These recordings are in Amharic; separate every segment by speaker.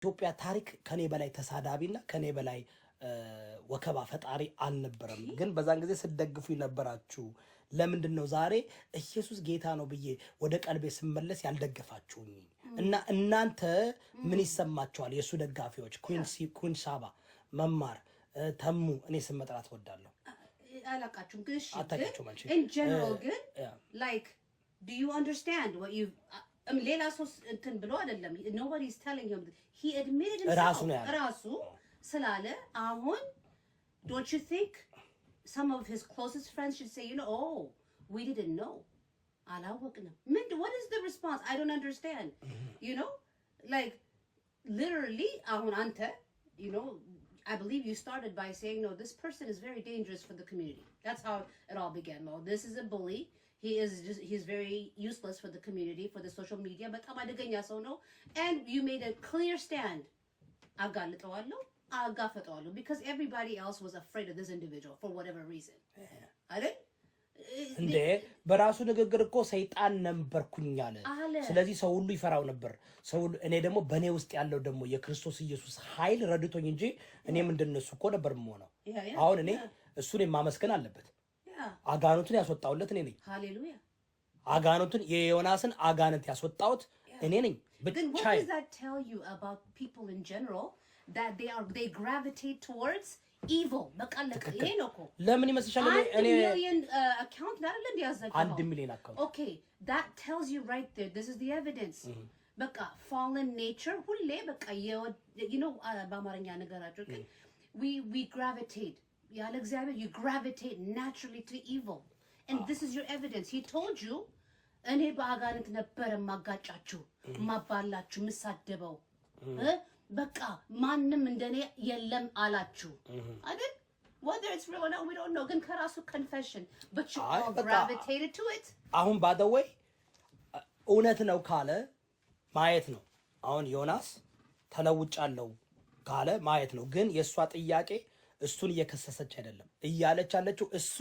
Speaker 1: ኢትዮጵያ ታሪክ ከኔ በላይ ተሳዳቢና ከኔ በላይ ወከባ ፈጣሪ አልነበረም። ግን በዛን ጊዜ ስደግፉ ይነበራችሁ። ለምንድን ነው ዛሬ ኢየሱስ ጌታ ነው ብዬ ወደ ቀልቤ ስመለስ ያልደገፋችሁኝ? እና እናንተ ምን ይሰማችኋል? የሱ ደጋፊዎች ኩን ሳባ መማር ተሙ እኔ ስም መጥራት ወዳለሁ
Speaker 2: አላቃችሁም ግን እሺ in general ግን like do you understand what you ሌላ ሰው እንትን ብሎ አይደለም nobody is telling him he admitted himself ራሱ ስላለ አሁን don't you think some of his closest friends should say you know oh we didn't know አላወቅንም what is the response I don't understand you know like literally አሁን አንተ you know I believe you started by saying no this person is very dangerous for the community that's how it all began no this is a bully he's very useless for the community for the social media but አደገኛ ሰው ነው and you made a clear stand አጋልጠዋለሁ አጋፈጠዋለሁ because everybody else was afraid of this individual for whatever reason አይደል
Speaker 1: እንዴ በራሱ ንግግር እኮ ሰይጣን ነበርኩኝ አለ ስለዚህ ሰው ሁሉ ይፈራው ነበር ሰው እኔ ደግሞ በኔ ውስጥ ያለው ደግሞ የክርስቶስ ኢየሱስ ኃይል ረድቶኝ እንጂ እኔ ምንድነው እሱ እኮ ነበር የምሆነው አሁን እኔ እሱን ማመስገን አለበት አጋንንቱን ያስወጣውለት እኔ ነኝ ሃሌሉያ አጋንንቱን የዮናስን አጋንንት ያስወጣውት እኔ ነኝ
Speaker 2: Then what does that tell you about people in general that they gravitate towards evil በቃለቀ ይሄ ነው እኮ
Speaker 1: ለምን ይመስልሻል እኔ
Speaker 2: 1 million account አይደል እንዴ ያዘጋው
Speaker 1: 1 million account
Speaker 2: okay that tells you right there this is the evidence በቃ fallen nature ሁሌ በቃ you know በአማርኛ ነገራቸው ግን we gravitate ያለ እግዚአብሔር you gravitate naturally to evil and this is your evidence he told you እኔ በአጋንንት ነበር ማጋጫችሁ ማባላችሁ ምሳደበው በቃ ማንንም እንደኔ የለም አላችሁ አይደል whether it's real or not we don't know ግን ከራሱ confession but you all gravitated to it
Speaker 1: አሁን by the way እውነት ነው ካለ ማየት ነው አሁን ዮናስ ተለውጫለሁ ካለ ማየት ነው ግን የሷ ጥያቄ እሱን እየከሰሰች አይደለም እያለች አለችው እሱ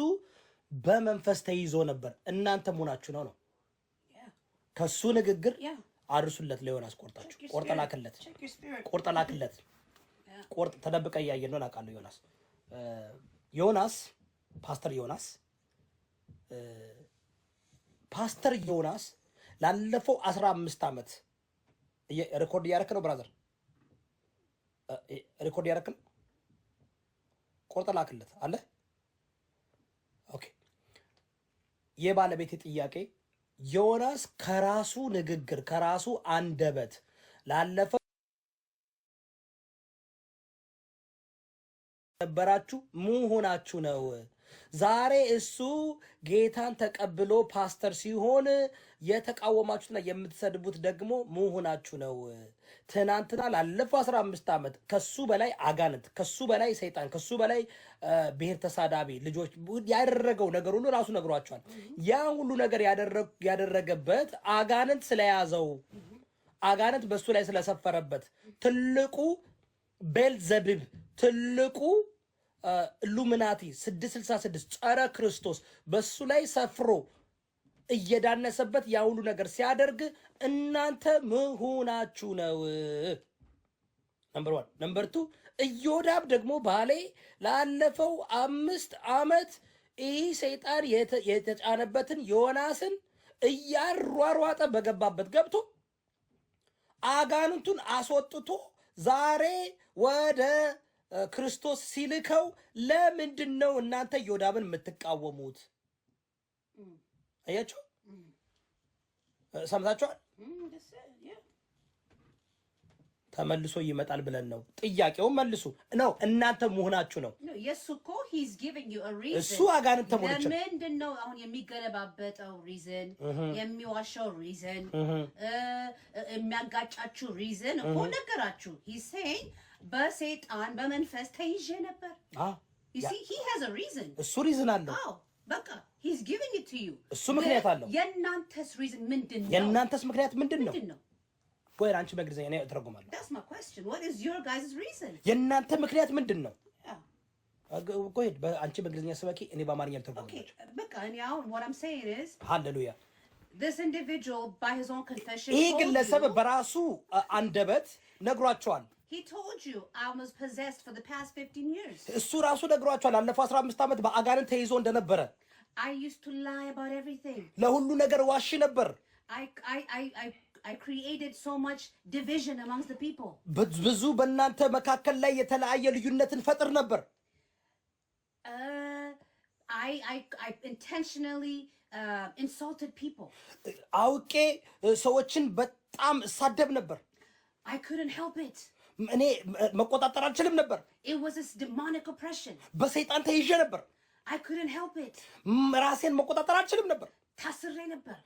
Speaker 1: በመንፈስ ተይዞ ነበር እናንተ ሆናችሁ ነው ከሱ ንግግር አርሱለት ለዮናስ ቆርጠላክለት ቆርጥ ተደብቀ ያየን ነው አቃለው ዮናስ ፓስተር ዮናስ ላለፈው 15 አመት ሪኮርድ ያረከ ነው ብራዘር ሪኮርድ ያረከ ነው ቆርጠላክለት አለ ኦኬ የባለቤት ጥያቄ ዮናስ ከራሱ ንግግር ከራሱ አንደበት ላለፈው ነበራችሁ ሆናችሁ ነው ዛሬ እሱ ጌታን ተቀብሎ ፓስተር ሲሆን የተቃወማችሁና የምትሰድቡት ደግሞ ሆናችሁ ነው ትናንትና ላለፈው 15 አመት ከሱ በላይ አጋንንት ከሱ በላይ ሰይጣን ከሱ በላይ ብሔር ተሳዳቢ ልጆች ያደረገው ነገር ሁሉ ራሱ ነግሯቸዋል ያ ሁሉ ነገር ያደረገበት አጋንንት ስለያዘው አጋንንት በሱ ላይ ስለሰፈረበት ትልቁ ቤልዘቡል ትልቁ ኢሉሚናቲ 666 ጸረ ክርስቶስ በሱ ላይ ሰፍሮ እየዳነሰበት ያ ሁሉ ነገር ሲያደርግ እናንተ መሆናችሁ ነው ነምበር 1 ነምበር 2 ኢዮዳብ ደግሞ ባሌ ላለፈው 5 አመት ይህ ሰይጣን የተጫነበትን ዮናስን እያሯሯጠ በገባበት ገብቶ አጋንንቱን አስወጥቶ ዛሬ ወደ ክርስቶስ ሲልከው ለምንድነው እናንተ ኢዮዳብን የምትቃወሙት አያችሁ ሰምታችኋል ተመልሶ ይመጣል ብለን ነው ጥያቄው መልሱ ነው እናንተ መሆናችሁ ነው
Speaker 2: የሱኮ he's giving you a reason
Speaker 1: እሱ አጋንንት ተሞልቻ
Speaker 2: ለምንድነው አሁን የሚገለባበጠው reason የሚዋሻው reason የሚያጋጫችሁ reason እኮ ነገራችሁ he's saying በሰይጣን በመንፈስ ተይዤ ነበር you see he has a reason
Speaker 1: እሱ reason አለው
Speaker 2: በቃ he's giving it to you
Speaker 1: እሱ ምክንያት አለው
Speaker 2: የናንተስ reason ምንድነው
Speaker 1: የናንተስ ምክንያት ምንድነው ወይ አንቺ በእንግሊዘኛ ነው ተረጉማለሁ
Speaker 2: that's my question what is your guys' reason
Speaker 1: የናንተ ምክንያት ምንድነው ቆይ አንቺ በእንግሊዘኛ ስበኪ እኔ በአማርኛ ተረጉማለሁ
Speaker 2: okay በቃ እኔ አሁን what I'm saying is
Speaker 1: hallelujah
Speaker 2: this individual by his own confession
Speaker 1: ይሄ ግለሰብ በራሱ አንደበት ነግሯቸዋል
Speaker 2: he told you I was possessed for the past 15 years
Speaker 1: እሱ ራሱ ነግሯቸዋል አለፈው 15 ዓመት በአጋንንት ተይዞ እንደነበረ
Speaker 2: I used to lie about everything
Speaker 1: ለሁሉ ነገር ዋሽ ነበር
Speaker 2: I created so much division amongst the people
Speaker 1: ብዙ በእናንተ መካከል ላይ የተለያየ ልዩነትን ፈጥር ነበር
Speaker 2: I intentionally insulted people
Speaker 1: አውቄ ሰዎችን በጣም ሳደብ ነበር
Speaker 2: I couldn't help it
Speaker 1: እኔ መቆጣጠር አልችልም ነበር
Speaker 2: it was this demonic oppression
Speaker 1: በሰይጣን ተይዤ ነበር
Speaker 2: I couldn't help it
Speaker 1: ራሴን መቆጣጠር አልችልም ነበር
Speaker 2: ታስሬ ነበር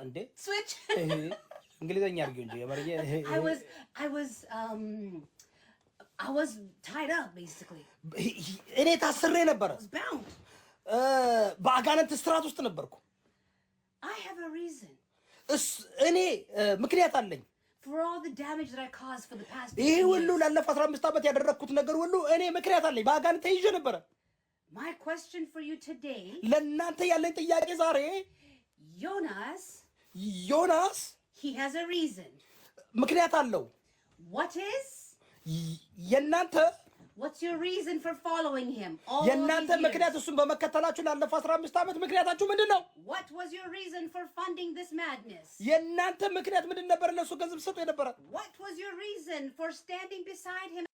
Speaker 1: እንዴ
Speaker 2: switch
Speaker 1: እንግሊዘኛ አድርጊው እንጂ የማርየ
Speaker 2: I was tied up basically
Speaker 1: እኔ ታስሬ ነበር
Speaker 2: I was bound
Speaker 1: በአጋንንት እስራት ውስጥ ነበርኩ
Speaker 2: I have a reason
Speaker 1: እኔ ምክንያት አለኝ
Speaker 2: for all the damage that I caused for the past
Speaker 1: ይሄ ሁሉ ላለፈ 15 ዓመት ያደረኩት ነገር ሁሉ እኔ ምክንያት አለኝ በአጋንንት ተይዤ ነበር
Speaker 2: My question for you today
Speaker 1: ለእናንተ ያለኝ ጥያቄ ዛሬ ዮናስ
Speaker 2: he has a reason
Speaker 1: ምክንያት አለው
Speaker 2: What is
Speaker 1: የእናንተ
Speaker 2: What's your reason for following him
Speaker 1: የእናንተ ምክንያት እሱን በመከተላችሁ ላለፈ 15 ዓመት ምክንያታችሁ ምንድነው
Speaker 2: What was your reason for funding this madness
Speaker 1: የእናንተ ምክንያት ምንድን ነበር ለሱ ገንዘብ ሰጡ የነበረ
Speaker 2: What was your reason for standing beside him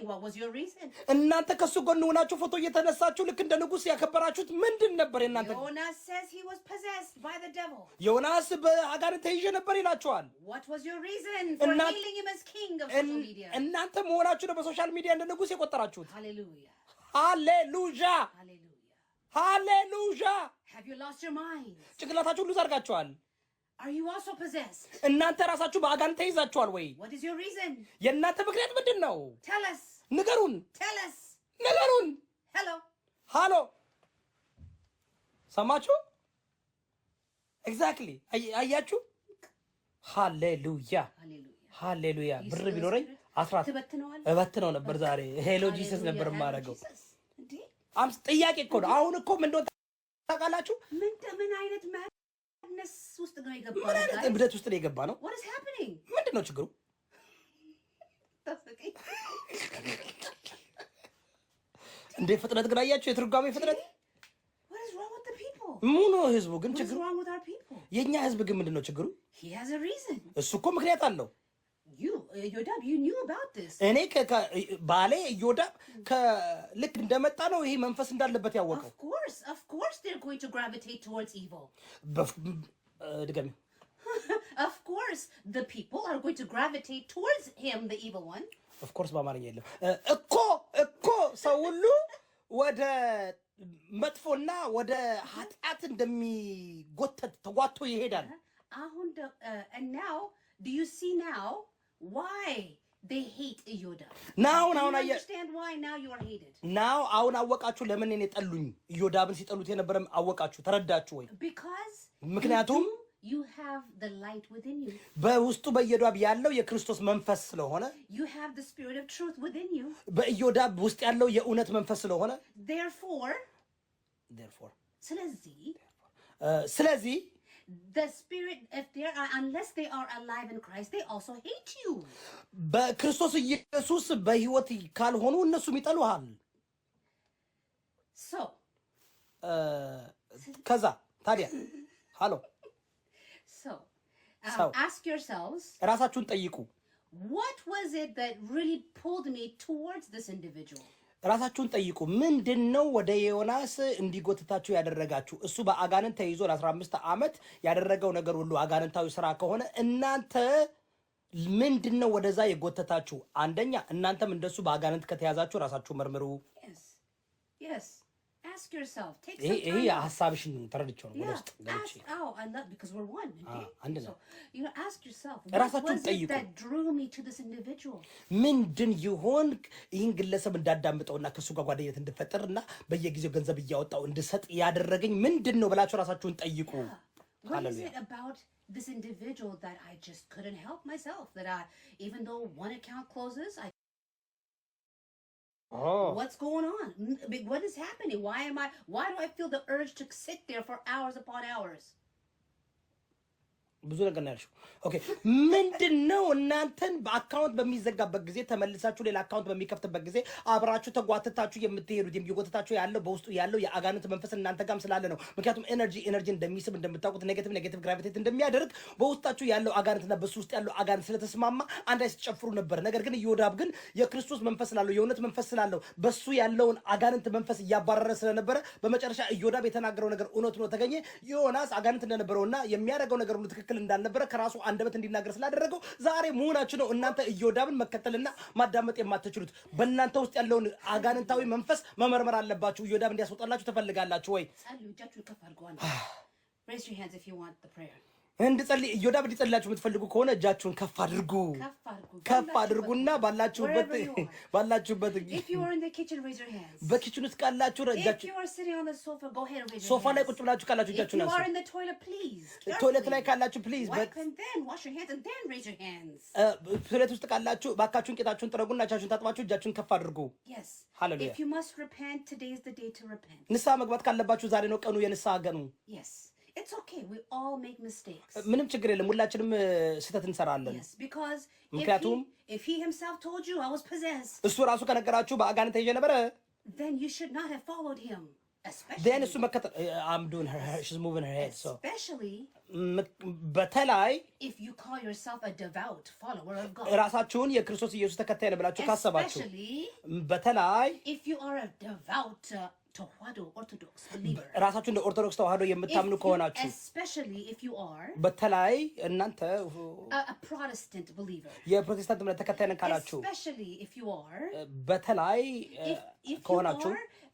Speaker 2: What was your reason
Speaker 1: እናንተ ከሱ ጎን ሆናችሁ ፎቶ እየተነሳችሁ ልክ እንደ ንጉስ ያከበራችሁት ምንድን ነበር የእናንተ
Speaker 2: Jonas says he was possessed by the devil
Speaker 1: ዮናስ በአጋንንት ተይዤ ነበር ይላችኋል
Speaker 2: What was your reason for hailing him as king of social media
Speaker 1: እናንተ መሆናችሁ ነው በሶሻል ሚዲያ እንደ ንጉስ የቆጠራችሁት
Speaker 2: Hallelujah
Speaker 1: Hallelujah Hallelujah
Speaker 2: Have you lost your mind
Speaker 1: ጭንቅላታችሁን ሁሉ ዘርጋችኋል
Speaker 2: Are you also possessed
Speaker 1: እናንተ ራሳችሁ በአጋንንት ተይዛችኋል ወይ
Speaker 2: What is your reason
Speaker 1: የእናንተ ምክንያት ምንድነው
Speaker 2: Tell us
Speaker 1: ንገሩን
Speaker 2: Tell us
Speaker 1: ንገሩን ሃሎ ሰማችሁ ኤግዛክትሊ አያችሁ ሃሌሉያ ብር ቢኖረኝ አስራት እበትነው ነበር ዛሬ ሄሎ ጂሰስ ነበር ማረገው አምስ ጥያቄ እኮ ነው አሁን እኮ ምን እንደሆነ ታውቃላችሁ
Speaker 2: ምን አይነት madness ውስጥ ነው የገባው
Speaker 1: ምን አይነት እብደት ውስጥ ነው የገባ ነው
Speaker 2: What is happening
Speaker 1: ምንድነው ችግሩ እንዴ ፍጥነት ግን አያችሁ የትርጓሜ ፍጥነት
Speaker 2: What is wrong with the people
Speaker 1: ሙሉ ህዝቡ ግን ችግሩ
Speaker 2: What is wrong with our people
Speaker 1: የኛ ህዝብ ግን ምንድነው ችግሩ
Speaker 2: He has a reason
Speaker 1: እሱ እኮ ምክንያት አለው
Speaker 2: Yodab you knew about this
Speaker 1: እኔ ባሌ ዮዳብ ከልክ እንደመጣ ነው ይሄ መንፈስ እንዳለበት ያወቀው
Speaker 2: Of course they're going to gravitate towards evil
Speaker 1: ድገሚ
Speaker 2: Of course the people are going to gravitate towards him the evil one
Speaker 1: Of course በአማርኛ የለም እኮ ሰው ሁሉ ወደ መጥፎና ወደ ኃጢአት እንደሚጎተት ተጓቶ ይሄዳል
Speaker 2: and now do you see now why they hate Yoda
Speaker 1: now
Speaker 2: understand why now you are hated
Speaker 1: now አሁን አወቃችሁ ለምን እኔ ጠሉኝ ዮዳብን ሲጠሉት የነበረም አወቃችሁ ተረዳችሁ ወይ
Speaker 2: because
Speaker 1: ምክንያቱም
Speaker 2: you have the light within you
Speaker 1: በውስጡ በዮዳብ ያለው የክርስቶስ መንፈስ ስለሆነ
Speaker 2: you have the spirit of truth within you
Speaker 1: በዮዳብ ውስጥ ያለው የእውነት መንፈስ ስለሆነ
Speaker 2: therefore
Speaker 1: ስለዚህ
Speaker 2: the spirit if they are unless they are alive in Christ they also hate you
Speaker 1: በክርስቶስ ኢየሱስ በህይወት ካልሆኑ እነሱም ይጠሉሃል
Speaker 2: so
Speaker 1: ከዛ ታዲያ ሃሎ
Speaker 2: So, ask yourselves
Speaker 1: ራሳችሁን ጠይቁ
Speaker 2: what was it that really pulled me towards this individual
Speaker 1: ራሳችሁን ጠይቁ ምንድነው ወደ ዮናስ እንዲጎትታችሁ ያደረጋችሁ እሱ በአጋንንት ተይዞ ለ15 ዓመት ያደረገው ነገር ሁሉ አጋንንታዊ ስራ ከሆነ እናንተ ምንድነው ወደዛ የጎተታችሁ አንደኛ እናንተም እንደሱ በአጋንንት ከተያዛችሁ ራሳችሁ መርምሩ
Speaker 2: yes ask yourself take some time
Speaker 1: ይሄ ሐሳብሽን ተረድቼው ነው ወደስ ገብቼ
Speaker 2: I love because we're one
Speaker 1: አንድ ነው
Speaker 2: you know ask yourself
Speaker 1: ራሳችሁን ጠይቁ
Speaker 2: that drew me to this individual
Speaker 1: ምንድን ይሆን ይህን ግለሰብ እንዳዳምጠውና ከሱ ጋር ጓደኝነት እንድፈጠርና በየጊዜው ገንዘብ እያወጣው እንድሰጥ ያደረገኝ ምንድነው ብላችሁ ራሳችሁን ጠይቁ
Speaker 2: what is it about this individual that I just couldn't help myself that I even though one account closes I What's going on? What is happening? Why do I feel the urge to sit there for hours upon hours?
Speaker 1: ብዙ ነገር ነው ያልሽው። ኦኬ ምንድነው እናንተን በአካውንት በሚዘጋበት ጊዜ ተመልሳችሁ ሌላ አካውንት በሚከፍትበት ጊዜ አብራችሁ ተጓተታችሁ የምትሄዱት የሚጎተታችሁ ያለው በውስጡ ያለው የአጋንንት መንፈስ እናንተ ጋርም ስላለ ነው። ምክንያቱም ኤነርጂ እንደሚስብ እንደምታውቁት ኔጌቲቭ ግራቪቴት እንደሚያደርግ በውስጣችሁ ያለው አጋንንትና በሱ ውስጥ ያለው አጋንንት ስለተስማማ አንድ ላይ ሲጨፍሩ ነበር። ነገር ግን ኢዮዳብ ግን የክርስቶስ መንፈስ ስላለው የእውነት መንፈስ ስላለው በሱ ያለውን አጋንንት መንፈስ እያባረረ ስለነበረ በመጨረሻ ኢዮዳብ የተናገረው ነገር እውነት ነው ተገኘ። ዮናስ አጋንንት እንደነበረውና የሚያደርገው ነገር ሁሉ ትክክል እንዳልነበረ ከራሱ አንደበት እንዲናገር ስላደረገው ዛሬ መሆናችሁ ነው እናንተ ኢዮዳብን መከተልና ማዳመጥ የማትችሉት። በእናንተ ውስጥ ያለውን አጋንንታዊ መንፈስ መመርመር አለባችሁ። ኢዮዳብ እንዲያስወጣላችሁ ትፈልጋላችሁ ወይ?
Speaker 2: Raise your hands if you want the prayer.
Speaker 1: እንድጸልይ ኢዮዳብ እንዲጸልላችሁ የምትፈልጉ ከሆነ እጃችሁን ከፍ አድርጉና ባላችሁበት
Speaker 2: if you are in the kitchen raise your hands.
Speaker 1: በኪችን ውስጥ ካላችሁ
Speaker 2: if you are sitting on the sofa go ahead and raise your hands.
Speaker 1: ሶፋ ላይ ቁጭ ብላችሁ ካላችሁ እጃችሁን አንሱ።
Speaker 2: if you are in the toilet please
Speaker 1: ቶይሌት ላይ ካላችሁ please
Speaker 2: and then wash your hands and then raise your hands.
Speaker 1: ቶይሌት ውስጥ ካላችሁ ባካችሁን ቂጣችሁን ጥረጉና እጃችሁን ታጥባችሁ እጃችሁን ከፍ አድርጉ።
Speaker 2: yes
Speaker 1: hallelujah.
Speaker 2: if you must repent today is the day to repent.
Speaker 1: ንስሐ መግባት ካለባችሁ ዛሬ ነው ቀኑ የንስሐ ቀኑ።
Speaker 2: yes it's okay we all make mistakes.
Speaker 1: ምንም ችግር የለም ሁላችንም ስህተት እንሰራለን።
Speaker 2: yes because if he himself told you I was possessed
Speaker 1: እሱ ራሱ ከነገራችሁ በአጋንንት ተይዤ ነበረ
Speaker 2: then you should not have followed him.
Speaker 1: then እሱ መከተል I'm doing her she's moving her head so
Speaker 2: especially
Speaker 1: በተለይ
Speaker 2: if you call yourself a devout follower of God
Speaker 1: ራሳችሁን የክርስቶስ ኢየሱስ ተከታይ ነው ብላችሁ ካሰባችሁ በተለይ
Speaker 2: if you are a devout ተዋህዶ ኦርቶዶክስ believer
Speaker 1: ራሳችሁ እንደ ኦርቶዶክስ ተዋህዶ የምታምኑ ከሆናችሁ
Speaker 2: especially if you are
Speaker 1: በተለይ እናንተ
Speaker 2: a Protestant believer
Speaker 1: የፕሮቴስታንት እምነት ተከታይ ነን ካላችሁ
Speaker 2: especially if you are
Speaker 1: በተለይ ከሆናችሁ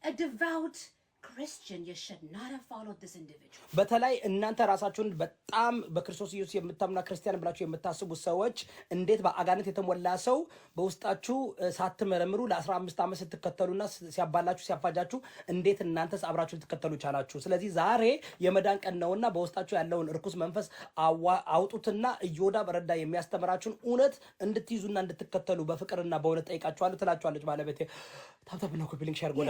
Speaker 2: a devout Christian you should not have followed this individual.
Speaker 1: በተለይ እናንተ ራሳችሁን በጣም በክርስቶስ ኢየሱስ የምታምኑ ክርስቲያን ብላችሁ የምታስቡ ሰዎች እንዴት በአጋንንት የተሞላ ሰው በውስጣችሁ ሳትመረምሩ ለ15 ዓመት ስትከተሉና ሲያባላችሁ ሲያፋጃችሁ እንዴት እናንተስ አብራችሁ ልትከተሉ ቻላችሁ? ስለዚህ ዛሬ የመዳን ቀን ነውና በውስጣችሁ ያለውን ርኩስ መንፈስ አውጡትና ኢዮዳብ ረዳ የሚያስተምራችሁን እውነት እንድትይዙና እንድትከተሉ በፍቅርና በእውነት ጠይቃችኋለሁ ትላችኋለች ባለቤቴ። ታብታብና ኮፒ ሊንክ ሼር ጎላ